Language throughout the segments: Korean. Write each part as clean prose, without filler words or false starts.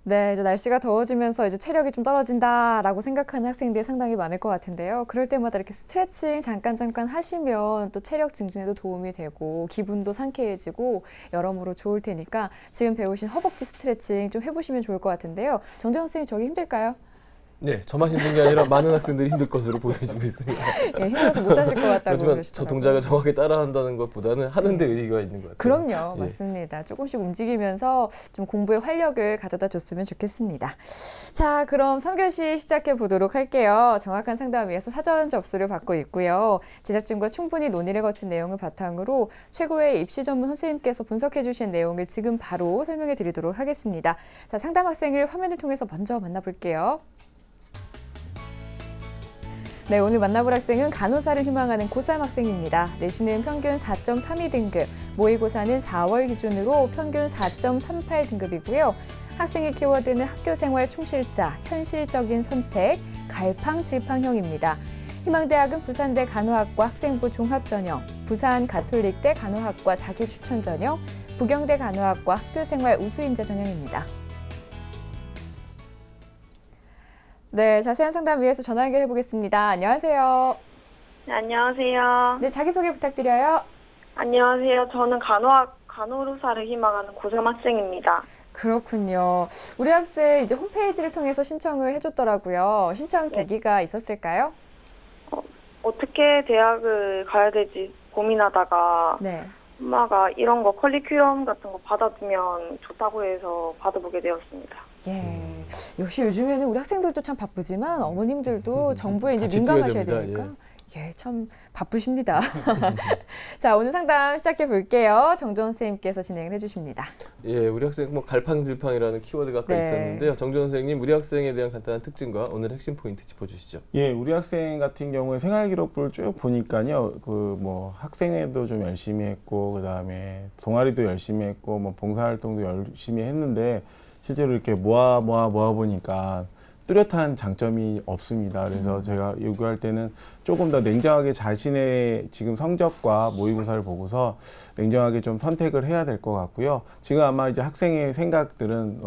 네, 이제 날씨가 더워지면서 이제 체력이 좀 떨어진다라고 생각하는 학생들이 상당히 많을 것 같은데요. 그럴 때마다 이렇게 스트레칭 잠깐 하시면 또 체력 증진에도 도움이 되고 기분도 상쾌해지고 여러모로 좋을 테니까 지금 배우신 허벅지 스트레칭 좀 해보시면 좋을 것 같은데요. 정재원 선생님, 저기 힘들까요? 네, 저만 힘든 게 아니라 많은 학생들이 힘들 것으로 보여지고 있습니다. 네, 힘들어서 못하실 것 같다고 하지만 저 그러시더라고요. 동작을 정확히 따라한다는 것보다는 하는 데 의의가 있는 것 같아요. 그럼요. 예. 맞습니다. 조금씩 움직이면서 좀 공부에 활력을 가져다 줬으면 좋겠습니다. 자, 그럼 3교시 시작해 보도록 할게요. 정확한 상담을 위해서 사전 접수를 받고 있고요. 제작진과 충분히 논의를 거친 내용을 바탕으로 최고의 입시 전문 선생님께서 분석해 주신 내용을 지금 바로 설명해 드리도록 하겠습니다. 자, 상담 학생을 화면을 통해서 먼저 만나볼게요. 네, 오늘 만나볼 학생은 간호사를 희망하는 고3 학생입니다. 내신은 평균 4.32등급, 모의고사는 4월 기준으로 평균 4.38등급이고요. 학생의 키워드는 학교생활 충실자, 현실적인 선택, 갈팡질팡형입니다. 희망대학은 부산대 간호학과 학생부 종합전형, 부산 가톨릭대 간호학과 자기추천전형, 부경대 간호학과 학교생활 우수인재 전형입니다. 네, 자세한 상담 위해서 전화 연결해 보겠습니다. 안녕하세요. 네, 안녕하세요. 네, 자기소개 부탁드려요. 안녕하세요. 저는 간호사를 희망하는 고3 학생입니다. 그렇군요. 우리 학생 이제 홈페이지를 통해서 신청을 해줬더라고요. 신청 계기가 있었을까요? 어떻게 대학을 가야 될지 고민하다가 네. 엄마가 이런 거 커리큘럼 같은 거 받아두면 좋다고 해서 받아보게 되었습니다. 예. 역시 요즘에는 우리 학생들도 참 바쁘지만 어머님들도 정보에 이제 같이 민감하셔야 뛰어야 됩니다. 되니까. 예, 참 바쁘십니다. 자, 오늘 상담 시작해 볼게요. 정재원 선생님께서 진행을 해주십니다. 예, 우리 학생 뭐 갈팡질팡이라는 키워드가 아까 네. 있었는데요. 정재원 선생님, 우리 학생에 대한 간단한 특징과 오늘 핵심 포인트 짚어주시죠. 예, 우리 학생 같은 경우에 생활기록부를 쭉 보니까요, 그 뭐 학생회도 좀 열심히 했고, 그 다음에 동아리도 열심히 했고, 뭐 봉사활동도 열심히 했는데 실제로 이렇게 모아 보니까 뚜렷한 장점이 없습니다. 그래서 제가 요구할 때는 조금 더 냉정하게 자신의 지금 성적과 모의고사를 보고서 냉정하게 좀 선택을 해야 될 것 같고요. 지금 아마 이제 학생의 생각들은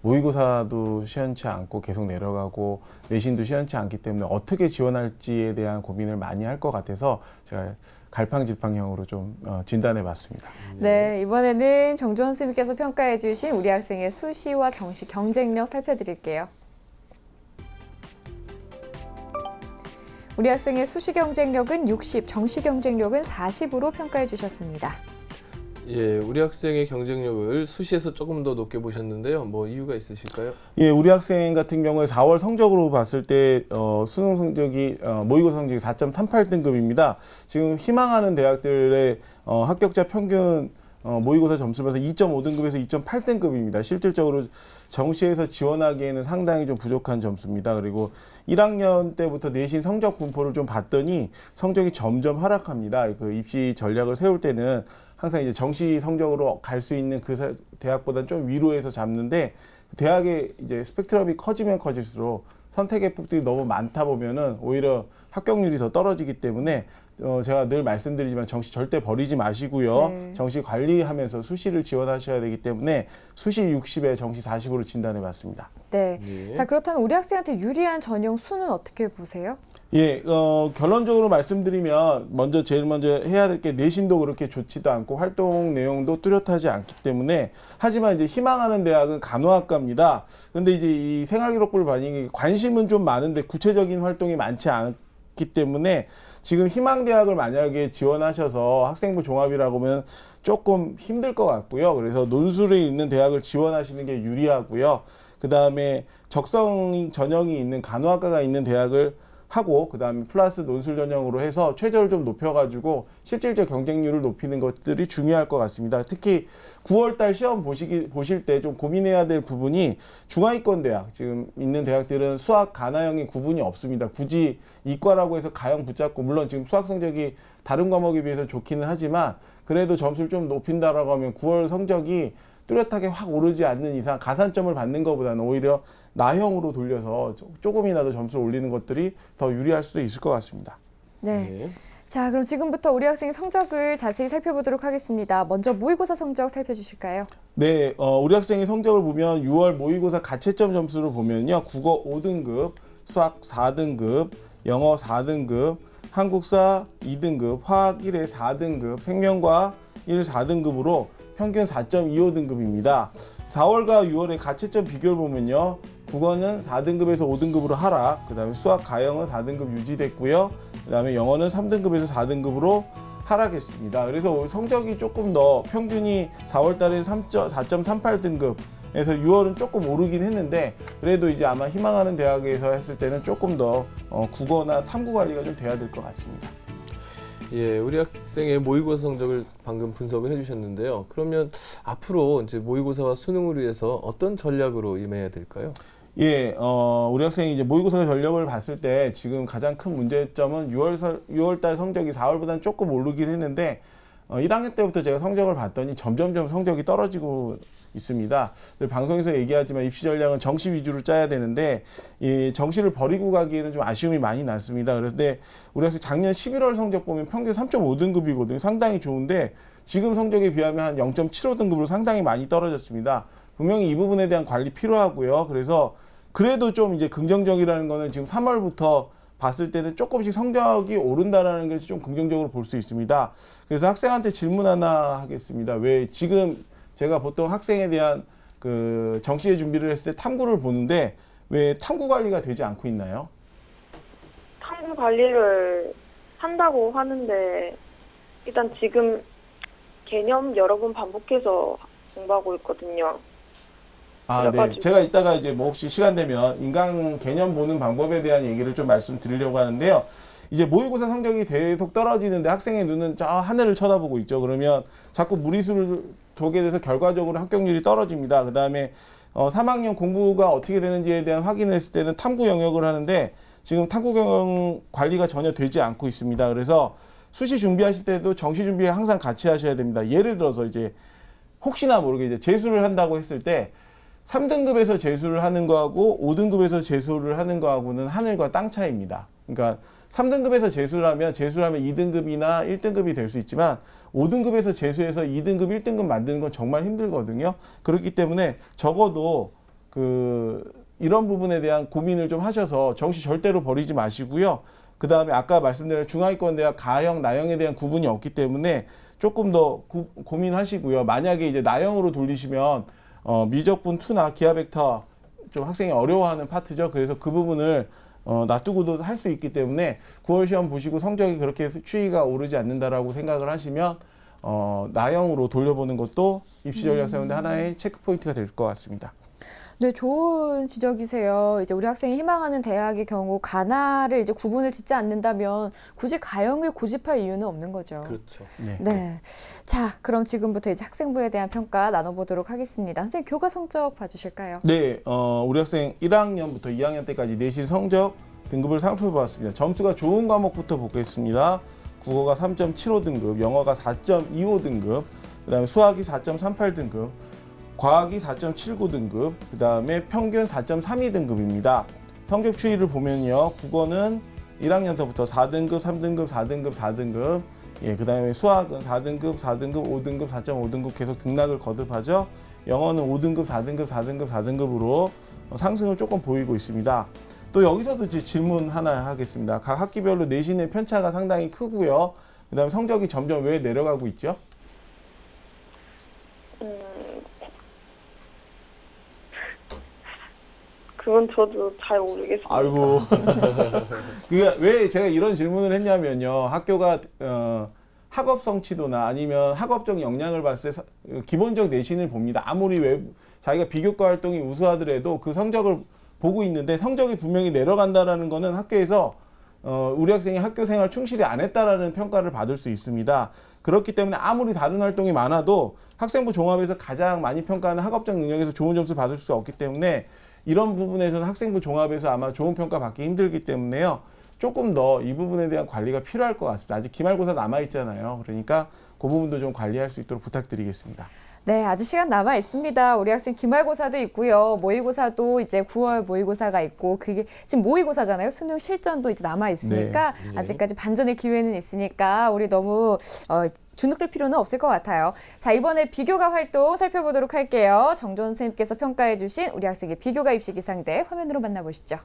모의고사도 시원치 않고 계속 내려가고 내신도 시원치 않기 때문에 어떻게 지원할지에 대한 고민을 많이 할 것 같아서 제가 갈팡질팡형으로 좀 진단해 봤습니다. 네, 이번에는 정재원 선생님께서 평가해 주신 우리 학생의 수시와 정시 경쟁력 살펴드릴게요. 우리 학생의 수시 경쟁력은 60, 정시 경쟁력은 40으로 평가해 주셨습니다. 예, 우리 학생의 경쟁력을 수시에서 조금 더 높게 보셨는데요. 뭐 이유가 있으실까요? 예, 우리 학생 같은 경우에 4월 성적으로 봤을 때 수능 성적이 모의고사 성적이 4.38등급입니다. 지금 희망하는 대학들의 합격자 평균 모의고사 점수에서 2.5등급에서 2.8등급입니다. 실질적으로 정시에서 지원하기에는 상당히 좀 부족한 점수입니다. 그리고 1학년 때부터 내신 성적 분포를 좀 봤더니 성적이 점점 하락합니다. 그 입시 전략을 세울 때는 항상 이제 정시 성적으로 갈 수 있는 그 대학보다는 좀 위로해서 잡는데 대학의 이제 스펙트럼이 커지면 커질수록 선택의 폭들이 너무 많다 보면은 오히려 합격률이 더 떨어지기 때문에 제가 늘 말씀드리지만 정시 절대 버리지 마시고요. 네. 정시 관리하면서 수시를 지원하셔야 되기 때문에 수시 60에 정시 40으로 진단해 봤습니다. 네. 예. 자, 그렇다면 우리 학생한테 유리한 전형 수는 어떻게 보세요? 예, 결론적으로 말씀드리면 제일 먼저 해야 될 게 내신도 그렇게 좋지도 않고 활동 내용도 뚜렷하지 않기 때문에 하지만 이제 희망하는 대학은 간호학과입니다. 근데 이제 이 생활기록부를 봐니 관심은 좀 많은데 구체적인 활동이 많지 않기 때문에 지금 희망대학을 만약에 지원하셔서 학생부 종합이라고 하면 조금 힘들 것 같고요. 그래서 논술에 있는 대학을 지원하시는 게 유리하고요. 그 다음에 적성 전형이 있는 간호학과가 있는 대학을 하고 그 다음에 플러스 논술 전형으로 해서 최저를 좀 높여가지고 실질적 경쟁률을 높이는 것들이 중요할 것 같습니다. 특히 9월달 시험 보실 때 좀 고민해야 될 부분이 중하위권 대학 지금 있는 대학들은 수학 가나형이 구분이 없습니다. 굳이 이과라고 해서 가형 붙잡고 물론 지금 수학 성적이 다른 과목에 비해서 좋기는 하지만 그래도 점수를 좀 높인다라고 하면 9월 성적이 뚜렷하게 확 오르지 않는 이상 가산점을 받는 것보다는 오히려 나형으로 돌려서 조금이라도 점수를 올리는 것들이 더 유리할 수도 있을 것 같습니다. 네. 예. 자, 그럼 지금부터 우리 학생의 성적을 자세히 살펴보도록 하겠습니다. 먼저 모의고사 성적 살펴주실까요? 네, 우리 학생의 성적을 보면 6월 모의고사 가채점 점수를 보면요. 국어 5등급, 수학 4등급, 영어 4등급, 한국사 2등급, 화학 1에 4등급, 생명과학 1 4등급으로 평균 4.25등급입니다. 4월과 6월의 가채점 비교를 보면요. 국어는 4등급에서 5등급으로 하락, 그 다음에 수학 가형은 4등급 유지됐고요. 그 다음에 영어는 3등급에서 4등급으로 하락했습니다. 그래서 성적이 조금 더 평균이 4월 달에 4.38등급에서 6월은 조금 오르긴 했는데 그래도 이제 아마 희망하는 대학에서 했을 때는 조금 더 국어나 탐구 관리가 좀 돼야 될 것 같습니다. 예, 우리 학생의 모의고사 성적을 방금 분석을 해주셨는데요. 그러면 앞으로 이제 모의고사와 수능을 위해서 어떤 전략으로 임해야 될까요? 예, 우리 학생이 이제 모의고사 전력을 봤을 때 지금 가장 큰 문제점은 6월 달 성적이 4월보다는 조금 오르긴 했는데 1학년 때부터 제가 성적을 봤더니 점점점 성적이 떨어지고 있습니다. 방송에서 얘기하지만 입시 전략은 정시 위주로 짜야 되는데 이 정시를 버리고 가기에는 좀 아쉬움이 많이 났습니다. 그런데 우리 학생 작년 11월 성적 보면 평균 3.5등급이거든요. 상당히 좋은데 지금 성적에 비하면 한 0.75등급으로 상당히 많이 떨어졌습니다. 분명히 이 부분에 대한 관리 필요하고요. 그래서 그래도 좀 이제 긍정적이라는 거는 지금 3월부터 봤을 때는 조금씩 성적이 오른다라는 것이 좀 긍정적으로 볼 수 있습니다. 그래서 학생한테 질문 하나 하겠습니다. 왜 지금 제가 보통 학생에 대한 그 정시의 준비를 했을 때 탐구를 보는데 왜 탐구 관리가 되지 않고 있나요? 탐구 관리를 한다고 하는데 일단 지금 개념 여러 번 반복해서 공부하고 있거든요. 아, 네. 제가 이따가 이제 뭐 혹시 시간 되면 인강 개념 보는 방법에 대한 얘기를 좀 말씀드리려고 하는데요. 이제 모의고사 성적이 계속 떨어지는데 학생의 눈은 저 하늘을 쳐다보고 있죠. 그러면 자꾸 무리수를 두게 돼서 결과적으로 합격률이 떨어집니다. 그 다음에 3학년 공부가 어떻게 되는지에 대한 확인을 했을 때는 탐구 영역을 하는데 지금 탐구 영역 관리가 전혀 되지 않고 있습니다. 그래서 수시 준비하실 때도 정시 준비 항상 같이 하셔야 됩니다. 예를 들어서 이제 혹시나 모르게 이제 재수를 한다고 했을 때 3등급에서 재수를 하는 거하고 5등급에서 재수를 하는 거하고는 하늘과 땅 차이입니다. 그러니까 3등급에서 재수를 하면 2등급이나 1등급이 될 수 있지만 5등급에서 재수해서 2등급, 1등급 만드는 건 정말 힘들거든요. 그렇기 때문에 적어도 이런 부분에 대한 고민을 좀 하셔서 정시 절대로 버리지 마시고요. 그 다음에 아까 말씀드린 중하위권 대학 가형, 나형에 대한 구분이 없기 때문에 조금 더 고민하시고요. 만약에 이제 나형으로 돌리시면 미적분 2나 기하 벡터 좀 학생이 어려워하는 파트죠. 그래서 그 부분을 놔두고도 할 수 있기 때문에 9월 시험 보시고 성적이 그렇게 추이가 오르지 않는다라고 생각을 하시면 나형으로 돌려보는 것도 입시 전략 세우는데 하나의 체크 포인트가 될 것 같습니다. 네, 좋은 지적이세요. 이제 우리 학생이 희망하는 대학의 경우 가나를 이제 구분을 짓지 않는다면 굳이 가형을 고집할 이유는 없는 거죠. 그렇죠. 네. 네. 자, 그럼 지금부터 이제 학생부에 대한 평가 나눠보도록 하겠습니다. 선생님, 교과 성적 봐주실까요? 네, 우리 학생 1학년부터 2학년 때까지 내신 성적 등급을 살펴보았습니다. 점수가 좋은 과목부터 보겠습니다. 국어가 3.75등급, 영어가 4.25등급, 그 다음에 수학이 4.38등급, 과학이 4.79등급, 그 다음에 평균 4.32등급입니다. 성적 추이를 보면요. 국어는 1학년서부터 4등급, 3등급, 4등급, 4등급, 예, 그 다음에 수학은 4등급, 4등급, 5등급, 4.5등급 계속 등락을 거듭하죠. 영어는 5등급, 4등급, 4등급, 4등급으로 상승을 조금 보이고 있습니다. 또 여기서도 이제 질문 하나 하겠습니다. 각 학기별로 내신의 편차가 상당히 크고요. 그 다음에 성적이 점점 왜 내려가고 있죠? 그건 저도 잘 모르겠습니다. 아이고. 그게 왜 제가 이런 질문을 했냐면요. 학교가 학업 성취도나 아니면 학업적 역량을 봤을 때 기본적 내신을 봅니다. 아무리 자기가 비교과 활동이 우수하더라도 그 성적을 보고 있는데 성적이 분명히 내려간다라는 거는 학교에서 우리 학생이 학교 생활 충실히 안 했다라는 평가를 받을 수 있습니다. 그렇기 때문에 아무리 다른 활동이 많아도 학생부 종합에서 가장 많이 평가하는 학업적 능력에서 좋은 점수를 받을 수 없기 때문에 이런 부분에서는 학생부 종합에서 아마 좋은 평가 받기 힘들기 때문에요. 조금 더 이 부분에 대한 관리가 필요할 것 같습니다. 아직 기말고사 남아있잖아요. 그러니까 그 부분도 좀 관리할 수 있도록 부탁드리겠습니다. 네, 아직 시간 남아 있습니다. 우리 학생 기말고사도 있고요. 모의고사도 이제 9월 모의고사가 있고 그게 지금 모의고사잖아요. 수능 실전도 이제 남아 있으니까 네. 아직까지 반전의 기회는 있으니까 우리 너무 주눅들 필요는 없을 것 같아요. 자, 이번에 비교가 활동 살펴보도록 할게요. 정조원 선생님께서 평가해 주신 우리 학생의 비교가 입시 기상대 화면으로 만나보시죠.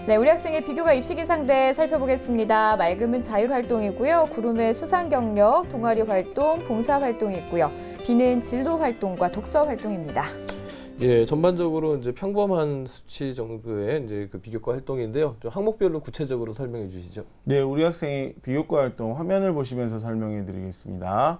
네, 우리 학생의 비교가 입시 기상대 살펴보겠습니다. 맑음은 자율활동이고요. 구름의 수상 경력, 동아리 활동, 봉사 활동이 있고요. 비는 진로 활동과 독서 활동입니다. 예, 전반적으로 이제 평범한 수치 정도의 이제 그 비교과 활동인데요. 좀 항목별로 구체적으로 설명해 주시죠. 네, 우리 학생의 비교과 활동 화면을 보시면서 설명해 드리겠습니다.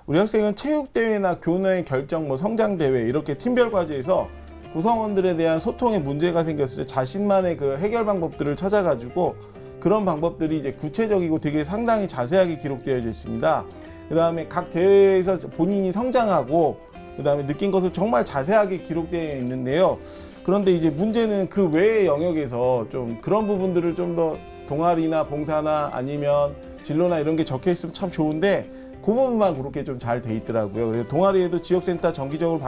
우리 학생은 체육대회나 교내 결정, 성장대회 이렇게 팀별 과제에서 구성원들에 대한 소통에 문제가 생겼을 때 자신만의 그 해결 방법들을 찾아가지고 그런 방법들이 이제 구체적이고 되게 상당히 자세하게 기록되어 있습니다. 그 다음에 각 대회에서 본인이 성장하고 그 다음에 느낀 것을 정말 자세하게 기록되어 있는데요. 그런데 이제 문제는 그 외의 영역에서 좀 그런 부분들을 좀 더 동아리나 봉사나 아니면 진로나 이런 게 적혀 있으면 참 좋은데 그 부분만 그렇게 좀 잘 돼 있더라고요. 그래서 동아리에도 지역센터 정기적으로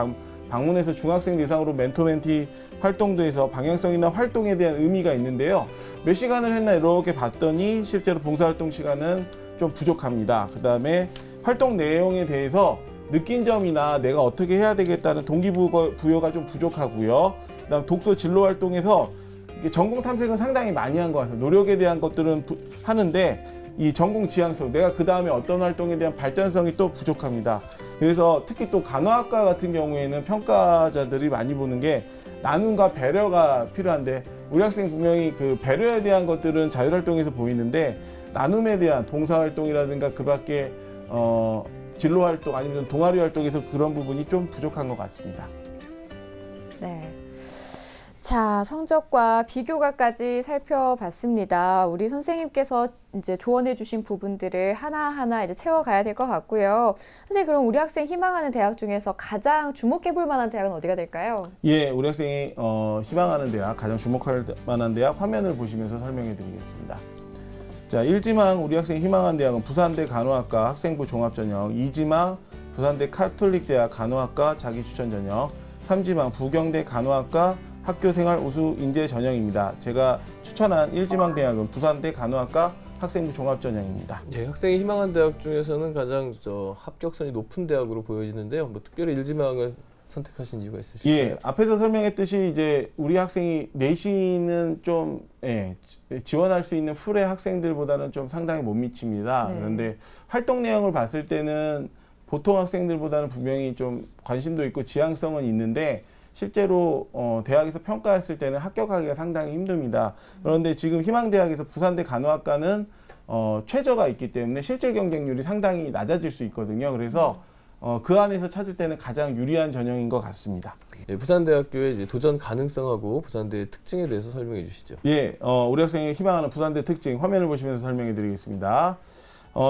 방문해서 중학생 대상으로 멘토-멘티 활동도 해서 방향성이나 활동에 대한 의미가 있는데요. 몇 시간을 했나 이렇게 봤더니 실제로 봉사활동 시간은 좀 부족합니다. 그 다음에 활동 내용에 대해서 느낀 점이나 내가 어떻게 해야 되겠다는 동기부여가 좀 부족하고요. 그 다음 독서 진로 활동에서 전공 탐색은 상당히 많이 한 것 같아요. 노력에 대한 것들은 하는데 이 전공 지향성, 내가 그 다음에 어떤 활동에 대한 발전성이 또 부족합니다. 그래서 특히 또 간호학과 같은 경우에는 평가자들이 많이 보는 게 나눔과 배려가 필요한데 우리 학생 분명히 그 배려에 대한 것들은 자율활동에서 보이는데 나눔에 대한 봉사활동이라든가 그 밖에 진로활동 아니면 동아리 활동에서 그런 부분이 좀 부족한 것 같습니다. 네. 자, 성적과 비교가까지 살펴봤습니다. 우리 선생님께서 이제 조언해 주신 부분들을 하나하나 이제 채워가야 될 것 같고요. 선생님, 그럼 우리 학생 희망하는 대학 중에서 가장 주목해 볼 만한 대학은 어디가 될까요? 예, 우리 학생이 희망하는 대학, 가장 주목할 만한 대학 화면을 보시면서 설명해 드리겠습니다. 자, 1지망 우리 학생이 희망하는 대학은 부산대 간호학과 학생부 종합전형, 2지망 부산대 카톨릭대학 간호학과 자기추천전형, 3지망 부경대 간호학과 학교생활 우수 인재 전형입니다. 제가 추천한 1지망 대학은 부산대 간호학과 학생부 종합전형입니다. 예, 학생이 희망한 대학 중에서는 가장 합격선이 높은 대학으로 보여지는데요. 뭐 특별히 1지망을 선택하신 이유가 있으실까요? 예, 앞에서 설명했듯이 이제 우리 학생이 내신은 좀 지원할 수 있는 풀의 학생들보다는 좀 상당히 못 미칩니다. 네. 그런데 활동 내용을 봤을 때는 보통 학생들보다는 분명히 좀 관심도 있고 지향성은 있는데 실제로 대학에서 평가했을 때는 합격하기가 상당히 힘듭니다. 그런데 지금 희망대학에서 부산대 간호학과는 최저가 있기 때문에 실질 경쟁률이 상당히 낮아질 수 있거든요. 그래서 그 안에서 찾을 때는 가장 유리한 전형인 것 같습니다. 예, 부산대학교의 이제 도전 가능성하고 부산대의 특징에 대해서 설명해 주시죠. 예, 우리 학생이 희망하는 부산대 특징 화면을 보시면서 설명해 드리겠습니다.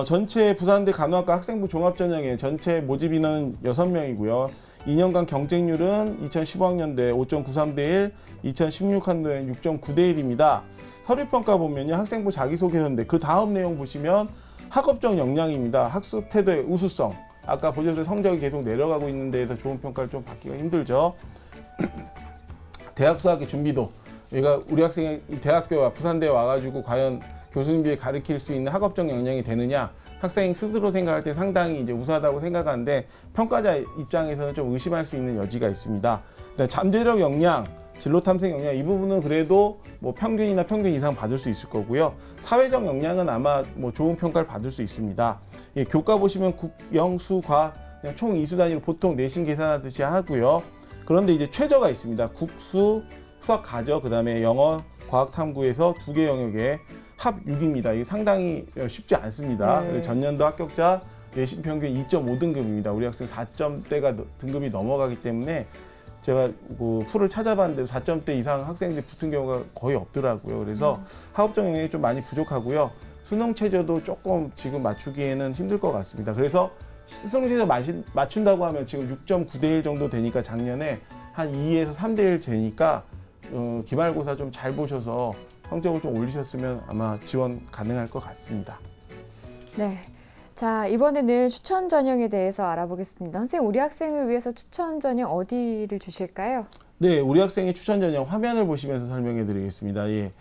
전체 부산대 간호학과 학생부 종합전형의 전체 모집 인원은 6명이고요. 2년간 경쟁률은 2015학년대 5.93대 1, 2016학년도에 6.9대 1입니다. 서류평가 보면요. 학생부 자기소개서인데 그 다음 내용 보시면 학업적 역량입니다. 학습 태도의 우수성. 아까 보셨을 때 성적이 계속 내려가고 있는 데에서 좋은 평가를 좀 받기가 힘들죠. 대학 수학의 준비도. 얘가 우리 학생이 대학교와 부산대에 와가지고 과연 교수님들이 가르칠 수 있는 학업적 역량이 되느냐, 학생 스스로 생각할 때 상당히 이제 우수하다고 생각하는데 평가자 입장에서는 좀 의심할 수 있는 여지가 있습니다. 잠재력 역량, 진로 탐색 역량 이 부분은 그래도 뭐 평균이나 평균 이상 받을 수 있을 거고요. 사회적 역량은 아마 뭐 좋은 평가를 받을 수 있습니다. 예, 교과 보시면 국영 수과 그냥 총 2수 단위로 보통 내신 계산하듯이 하고요. 그런데 이제 최저가 있습니다. 국수, 수학 가죠. 그다음에 영어, 과학 탐구에서 2개 영역에 합 6입니다. 이게 상당히 쉽지 않습니다. 네. 전년도 합격자 내신 평균 2.5등급입니다. 우리 학생 4점대가 등급이 넘어가기 때문에 제가 그 풀을 찾아봤는데 4점대 이상 학생들이 붙은 경우가 거의 없더라고요. 그래서 학업적 영역이 좀 많이 부족하고요. 수능 체제도 조금 지금 맞추기에는 힘들 것 같습니다. 그래서 수능 체제 맞춘다고 하면 지금 6.9대 1 정도 되니까 작년에 한 2에서 3대 1 되니까 기말고사 좀 잘 보셔서 성적을 좀 올리셨으면 아마 지원 가능할 것 같습니다. 네. 자, 이번에는 추천 전형에 대해서 알아보겠습니다. 선생님, 우리 학생을 위해서 추천 전형 어디를 주실까요? 네, 우리 학생의 추천 전형 화면을 보시면서 설명해 드리겠습니다. 예.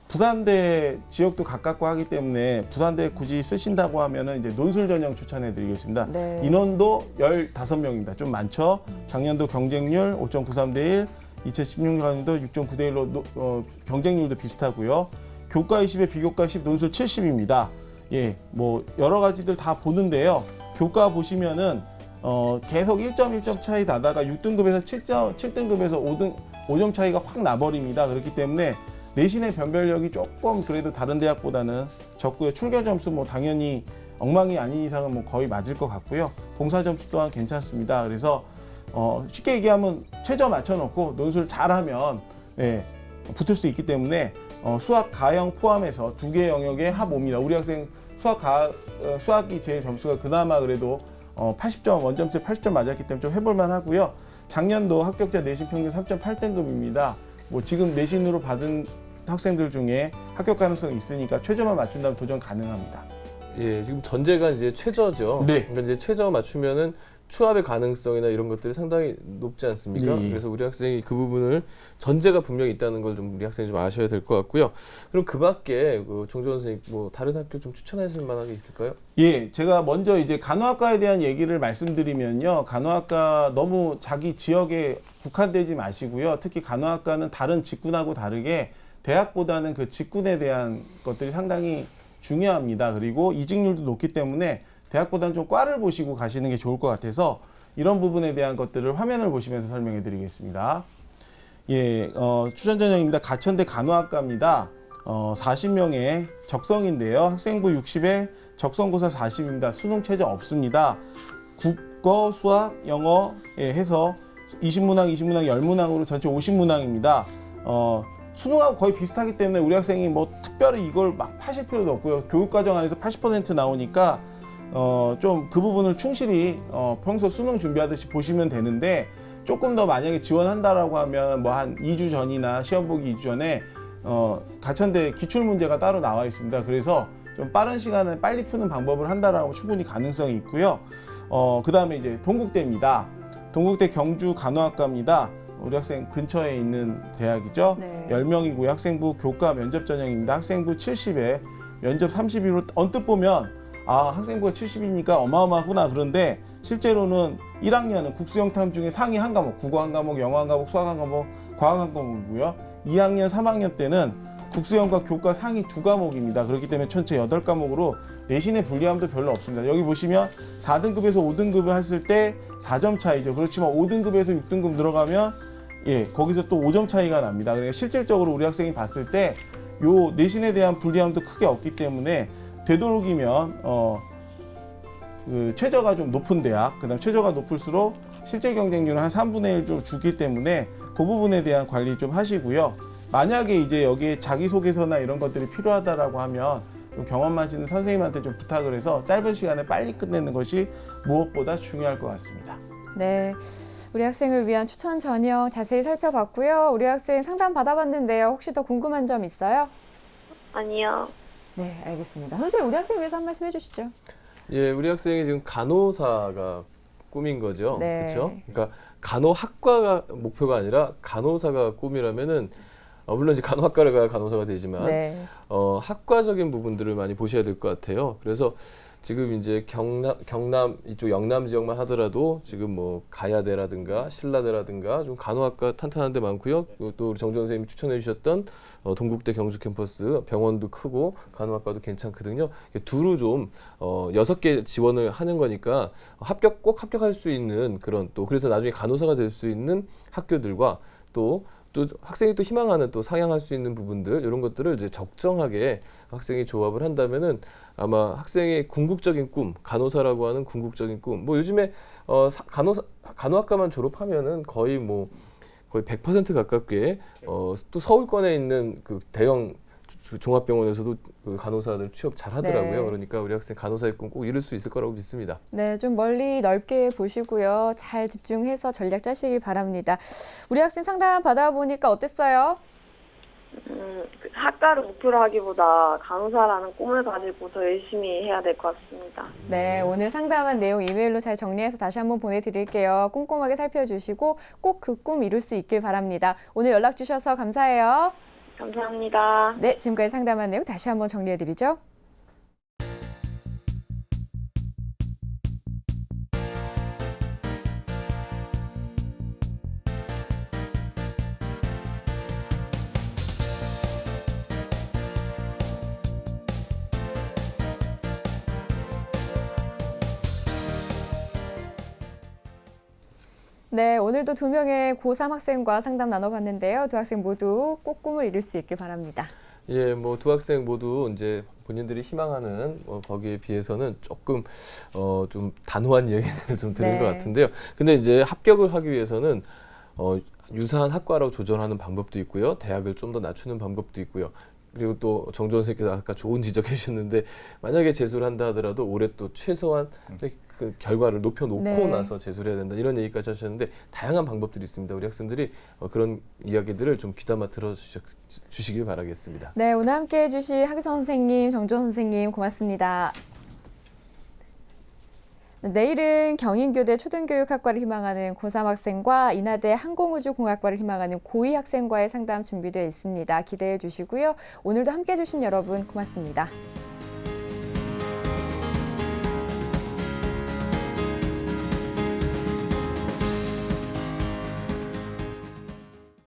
부산대 지역도 가깝고 하기 때문에 부산대 굳이 쓰신다고 하면은 이제 논술 전형 추천해 드리겠습니다. 네. 인원도 15명입니다. 좀 많죠? 작년도 경쟁률 5.93대 1, 2016년도 6.9대 1로 경쟁률도 비슷하고요. 교과 20에 비교과 10, 논술 70입니다. 예, 뭐 여러 가지들 다 보는데요. 교과 보시면은 계속 1.1점 차이 나다가 6등급에서 7등급에서 5점 차이가 확 나버립니다. 그렇기 때문에 내신의 변별력이 조금 그래도 다른 대학보다는 적고요. 출결 점수 뭐 당연히 엉망이 아닌 이상은 뭐 거의 맞을 것 같고요. 봉사 점수 또한 괜찮습니다. 그래서 쉽게 얘기하면 최저 맞춰놓고 논술 잘하면 예, 붙을 수 있기 때문에 수학, 가형 포함해서 두 개 영역의 합 5입니다. 우리 학생 수학이 제일 점수가 그나마 그래도 80점, 원점수에 80점 맞았기 때문에 좀 해볼만 하고요. 작년도 합격자 내신 평균 3.8등급입니다. 뭐 지금 내신으로 받은 학생들 중에 합격 가능성이 있으니까 최저만 맞춘다면 도전 가능합니다. 예, 지금 전제가 이제 최저죠. 네. 그러니까 이제 최저 맞추면은 추합의 가능성이나 이런 것들이 상당히 높지 않습니까? 예. 그래서 우리 학생이 그 부분을 전제가 분명히 있다는 걸 좀 우리 학생이 좀 아셔야 될 것 같고요. 그럼 그 밖에 정조원 선생님 뭐 다른 학교 좀 추천하실 만한 게 있을까요? 예, 제가 먼저 이제 간호학과에 대한 얘기를 말씀드리면요. 간호학과 너무 자기 지역에 국한되지 마시고요. 특히 간호학과는 다른 직군하고 다르게 대학보다는 그 직군에 대한 것들이 상당히 중요합니다. 그리고 이직률도 높기 때문에 대학보다는 좀 과를 보시고 가시는 게 좋을 것 같아서 이런 부분에 대한 것들을 화면을 보시면서 설명해 드리겠습니다. 예, 추천 전형입니다. 가천대 간호학과입니다. 40명의 적성인데요. 학생부 60에 적성고사 40입니다. 수능 최저 없습니다. 국어, 수학, 영어 해서 20문항, 10문항으로 전체 50문항입니다. 수능하고 거의 비슷하기 때문에 우리 학생이 뭐 특별히 이걸 막 파실 필요도 없고요. 교육과정 안에서 80% 나오니까 좀 그 부분을 충실히 평소 수능 준비하듯이 보시면 되는데 조금 더 만약에 지원한다라고 하면 뭐 한 2주 전이나 시험 보기 2주 전에 가천대 기출 문제가 따로 나와 있습니다. 그래서 좀 빠른 시간에 빨리 푸는 방법을 한다라고 충분히 가능성이 있고요. 그 다음에 이제 동국대입니다. 동국대 경주 간호학과입니다. 우리 학생 근처에 있는 대학이죠. 네. 10명이고요. 학생부 교과 면접 전형입니다. 학생부 70에 면접 30으로 언뜻 보면 학생부가 70이니까 어마어마하구나. 그런데 실제로는 1학년은 국수영탐 중에 상위 한 과목, 국어 한 과목, 영어 한 과목, 수학 한 과목, 과학 한 과목이고요. 2학년, 3학년 때는 국수영과 교과 상위 2과목입니다. 그렇기 때문에 전체 8과목으로 내신의 불리함도 별로 없습니다. 여기 보시면 4등급에서 5등급을 했을 때 4점 차이죠. 그렇지만 5등급에서 6등급 들어가면 거기서 또 5점 차이가 납니다. 그러니까 실질적으로 우리 학생이 봤을 때 요 내신에 대한 불리함도 크게 없기 때문에 되도록이면 그 최저가 좀 높은 대학, 그다음 최저가 높을수록 실질 경쟁률은 한 3분의 1 좀 주기 때문에 그 부분에 대한 관리 좀 하시고요. 만약에 이제 여기에 자기소개서나 이런 것들이 필요하다라고 하면 좀 경험 많으시는 선생님한테 좀 부탁을 해서 짧은 시간에 빨리 끝내는 것이 무엇보다 중요할 것 같습니다. 네. 우리 학생을 위한 추천 전형 자세히 살펴봤고요. 우리 학생 상담 받아봤는데요. 혹시 더 궁금한 점 있어요? 아니요. 네, 알겠습니다. 선생님, 우리 학생 위해서 한 말씀 해주시죠. 예, 우리 학생이 지금 간호사가 꿈인 거죠. 네. 그렇죠? 그러니까 간호학과가 목표가 아니라 간호사가 꿈이라면은 물론 이제 간호학과를 가야 간호사가 되지만 네. 학과적인 부분들을 많이 보셔야 될 것 같아요. 그래서 지금 이제 경남 이쪽 영남 지역만 하더라도 지금 뭐 가야대라든가 신라대라든가 좀 간호학과 탄탄한 데 많고요. 또 우리 정조원 선생님이 추천해 주셨던 동국대 경주 캠퍼스 병원도 크고 간호학과도 괜찮거든요. 두루 좀 6개 지원을 하는 거니까 꼭 합격할 수 있는 그런 또 그래서 나중에 간호사가 될 수 있는 학교들과 또 학생이 또 희망하는 또 상향할 수 있는 부분들 이런 것들을 이제 적정하게 학생이 조합을 한다면은 아마 학생의 궁극적인 꿈, 간호사라고 하는 궁극적인 꿈. 뭐 요즘에 간호학과만 졸업하면은 거의 100% 가깝게 또 서울권에 있는 그 대형 종합병원에서도 그 간호사들 취업 잘 하더라고요. 네. 그러니까 우리 학생 간호사의 꿈 꼭 이룰 수 있을 거라고 믿습니다. 네, 좀 멀리 넓게 보시고요. 잘 집중해서 전략 짜시길 바랍니다. 우리 학생 상담 받아보니까 어땠어요? 그 학과를 목표로 하기보다 간호사라는 꿈을 가지고 더 열심히 해야 될 것 같습니다. 네, 오늘 상담한 내용 이메일로 잘 정리해서 다시 한번 보내드릴게요. 꼼꼼하게 살펴주시고 꼭 그 꿈 이룰 수 있길 바랍니다. 오늘 연락 주셔서 감사해요. 감사합니다. 네, 지금까지 상담한 내용 다시 한번 정리해드리죠. 네, 오늘도 2명의 고3 학생과 상담 나눠봤는데요. 두 학생 모두 꼭 꿈을 이룰 수 있길 바랍니다. 예, 뭐 두 학생 모두 이제 본인들이 희망하는 거기에 비해서는 조금 좀 단호한 이야기들을 좀 들은 네. 것 같은데요. 근데 이제 합격을 하기 위해서는 유사한 학과로 조절하는 방법도 있고요. 대학을 좀 더 낮추는 방법도 있고요. 그리고 또 정조원 선생님께서 아까 좋은 지적해 주셨는데 만약에 재수를 한다 하더라도 올해 또 최소한 그 결과를 높여놓고 네. 나서 재수를 해야 된다 이런 얘기까지 하셨는데 다양한 방법들이 있습니다. 우리 학생들이 그런 이야기들을 좀 귀담아 들어주시길 바라겠습니다. 네, 오늘 함께해 주신 하기성 선생님, 정조원 선생님 고맙습니다. 내일은 경인교대 초등교육학과를 희망하는 고3 학생과 인하대 항공우주공학과를 희망하는 고2 학생과의 상담 준비되어 있습니다. 기대해 주시고요. 오늘도 함께해 주신 여러분 고맙습니다.